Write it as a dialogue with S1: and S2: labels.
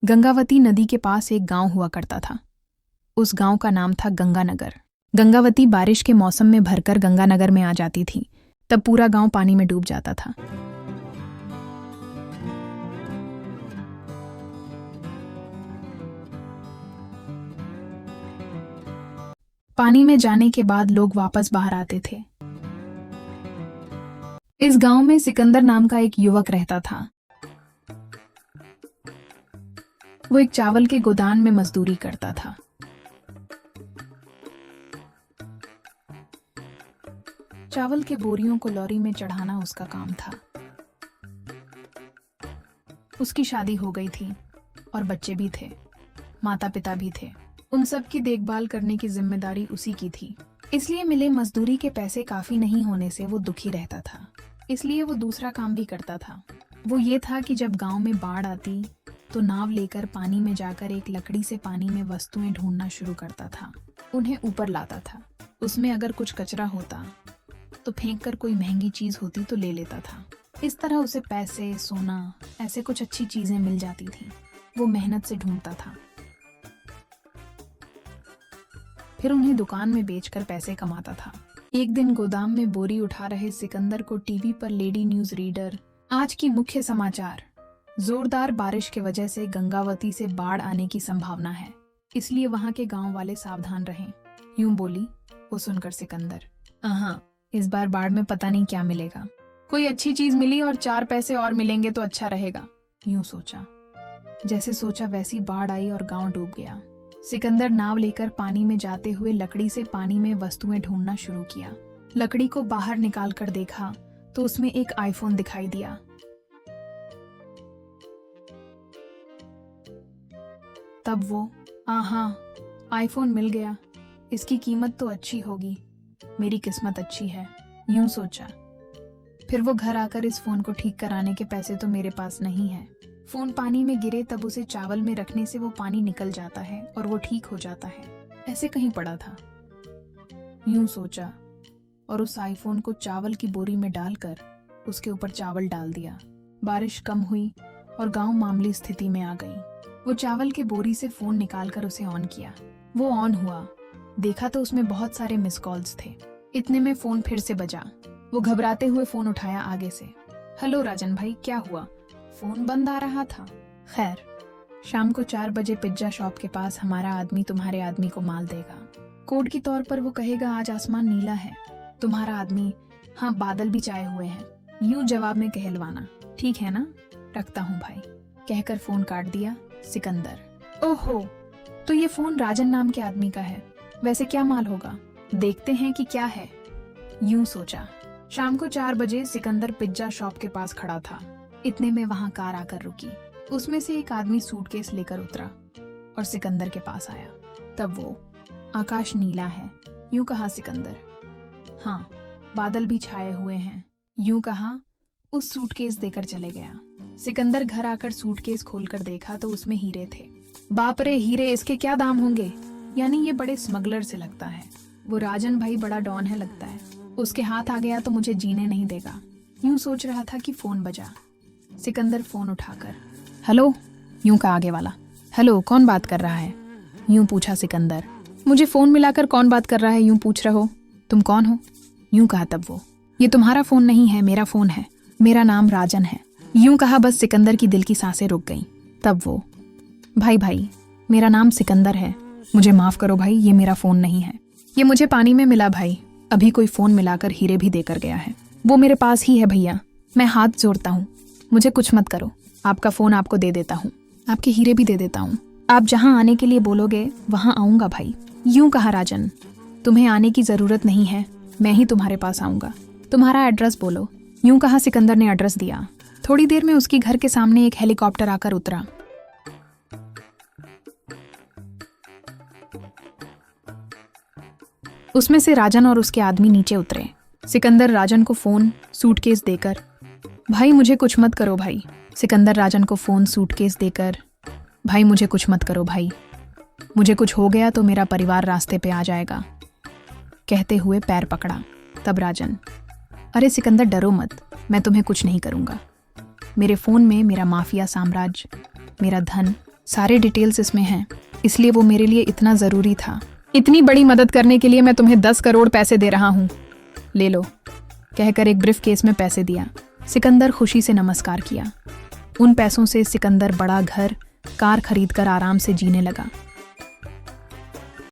S1: गंगावती नदी के पास एक गांव हुआ करता था। उस गांव का नाम था गंगानगर। गंगावती बारिश के मौसम में भरकर गंगानगर में आ जाती थी, तब पूरा गांव पानी में डूब जाता था। पानी में जाने के बाद लोग वापस बाहर आते थे। इस गांव में सिकंदर नाम का एक युवक रहता था। वो एक चावल के गोदाम में मजदूरी करता था। चावल के बोरियों को लॉरी में चढ़ाना उसका काम था। उसकी शादी हो गई थी और बच्चे भी थे, माता पिता भी थे। उन सब की देखभाल करने की जिम्मेदारी उसी की थी। इसलिए मिले मजदूरी के पैसे काफी नहीं होने से वो दुखी रहता था। इसलिए वो दूसरा काम भी करता था। वो ये था कि जब गांव में बाढ़ आती तो नाव लेकर पानी में जाकर एक लकड़ी से पानी में वस्तुएं ढूंढना शुरू करता था। उन्हें ऊपर लाता था। उसमें अगर कुछ कचरा होता तो फेंक कर कोई महंगी चीज होती तो ले लेता था। इस तरह उसे पैसे, सोना, ऐसे कुछ अच्छी चीजें मिल जाती थी। वो मेहनत से ढूंढता था, फिर उन्हें दुकान में बेचकर पैसे कमाता था। एक दिन गोदाम में बोरी उठा रहे सिकंदर को टीवी पर लेडी न्यूज रीडर, आज की मुख्य समाचार, जोरदार बारिश की वजह से गंगावती से बाढ़ आने की संभावना है, इसलिए वहां के गांव वाले सावधान रहें, यूं बोली। वो सुनकर सिकंदर, हाँ, इस बार बाढ़ में पता नहीं क्या मिलेगा। कोई अच्छी चीज मिली और 4 पैसे और मिलेंगे तो अच्छा रहेगा, यूं सोचा। जैसे सोचा वैसी बाढ़ आई और गांव डूब गया। सिकंदर नाव लेकर पानी में जाते हुए लकड़ी से पानी में वस्तुएं ढूंढना शुरू किया। लकड़ी को बाहर निकाल कर देखा तो उसमें एक आईफोन दिखाई दिया। तब वो, आहा, आईफोन मिल गया, इसकी कीमत तो अच्छी होगी, मेरी किस्मत अच्छी है, यूं सोचा। फिर वो घर आकर इस फोन को ठीक कराने के पैसे तो मेरे पास नहीं है। फोन पानी में गिरे तब उसे चावल में रखने से वो पानी निकल जाता है और वो ठीक हो जाता है, ऐसे कहीं पड़ा था, यूं सोचा। और उस आईफोन को चावल की बोरी में डालकर उसके ऊपर चावल डाल दिया। बारिश कम हुई और गांव मामूली स्थिति में आ गई। वो चावल के बोरी से फोन निकालकर उसे ऑन किया। वो ऑन हुआ, देखा तो उसमें बहुत सारे मिस कॉल्स थे। इतने में फोन फिर से बजा। वो घबराते हुए फोन उठाया आगे से। हेलो राजन भाई, क्या हुआ? फोन बंद आ रहा था। खैर, शाम को 4 बजे पिज्जा शॉप के पास हमारा आदमी तुम्हारे आदमी को माल देगा। कोड के तौर पर वो कहेगा आज आसमान नीला है, तुम्हारा आदमी, हाँ, बादल भी छाए हुए हैं, यूं जवाब में कहलवाना। ठीक है ना? रखता हूँ भाई, कहकर फोन काट दिया सिकंदर। ओहो, तो ये फोन राजन नाम के आदमी का है। वैसे क्या माल होगा, देखते हैं कि क्या है, यूं सोचा। शाम को 4 बजे सिकंदर पिज्जा शॉप के पास खड़ा था। इतने में वहां कार आकर रुकी। उसमें से एक आदमी सूटकेस लेकर उतरा और सिकंदर के पास आया। तब वो, आकाश नीला है, यूं कहा सिकंदर। हाँ, बादल भी छाए हुए हैं, यूं कहा। उस सूटकेस देकर चले गया। सिकंदर घर आकर सूटकेस खोलकर देखा तो उसमें हीरे थे। बाप रे, हीरे, इसके क्या दाम होंगे? यानी ये बड़े स्मगलर से लगता है। वो राजन भाई बड़ा डॉन है लगता है, उसके हाथ आ गया तो मुझे जीने नहीं देगा, यूं सोच रहा था कि फोन बजा। सिकंदर फोन उठाकर, हेलो, यूं कहा आगे वाला। हेलो, कौन बात कर रहा है? यूं पूछा सिकंदर। मुझे फोन मिलाकर कौन बात कर रहा है यूं पूछ रहे हो? तुम कौन हो? यूं कहा तब वो। ये तुम्हारा फोन नहीं है, मेरा फोन है, मेरा नाम राजन है, यूं कहा। बस सिकंदर की दिल की सांसें रुक गईं। तब वो, भाई, मेरा नाम सिकंदर है, मुझे माफ करो भाई, ये मेरा फोन नहीं है, ये मुझे पानी में मिला भाई, अभी कोई फोन मिलाकर हीरे भी देकर गया है, वो मेरे पास ही है भैया, मैं हाथ जोड़ता हूँ, मुझे कुछ मत करो, आपका फोन आपको दे देता हूँ, आपके हीरे भी दे देता हूँ, आप जहाँ आने के लिए बोलोगे वहाँ आऊंगा भाई, यूं कहा राजन। तुम्हें आने की जरूरत नहीं है, मैं ही तुम्हारे पास आऊंगा, तुम्हारा एड्रेस बोलो, यूं कहा। सिकंदर ने एड्रेस दिया। थोड़ी देर में उसकी घर के सामने एक हेलीकॉप्टर आकर उतरा। उसमें से राजन और उसके आदमी नीचे उतरे। सिकंदर राजन को फोन, सूटकेस देकर, भाई मुझे कुछ मत करो भाई। सिकंदर राजन को फोन, सूटकेस देकर, भाई मुझे कुछ मत करो भाई, मुझे कुछ हो गया तो मेरा परिवार रास्ते पे आ जाएगा, कहते हुए पैर पकड़ा। तब राजन, अरे सिकंदर डरो मत, मैं तुम्हें कुछ नहीं करूंगा, मेरे फोन में मेरा माफिया साम्राज्य, मेरा धन सारे डिटेल्स इसमें हैं, इसलिए वो मेरे लिए इतना ज़रूरी था। इतनी बड़ी मदद करने के लिए मैं तुम्हें 10 करोड़ पैसे दे रहा हूँ, ले लो, कहकर एक ब्रीफ केस में पैसे दिया। सिकंदर खुशी से नमस्कार किया। उन पैसों से सिकंदर बड़ा घर, कार खरीदकर आराम से जीने लगा।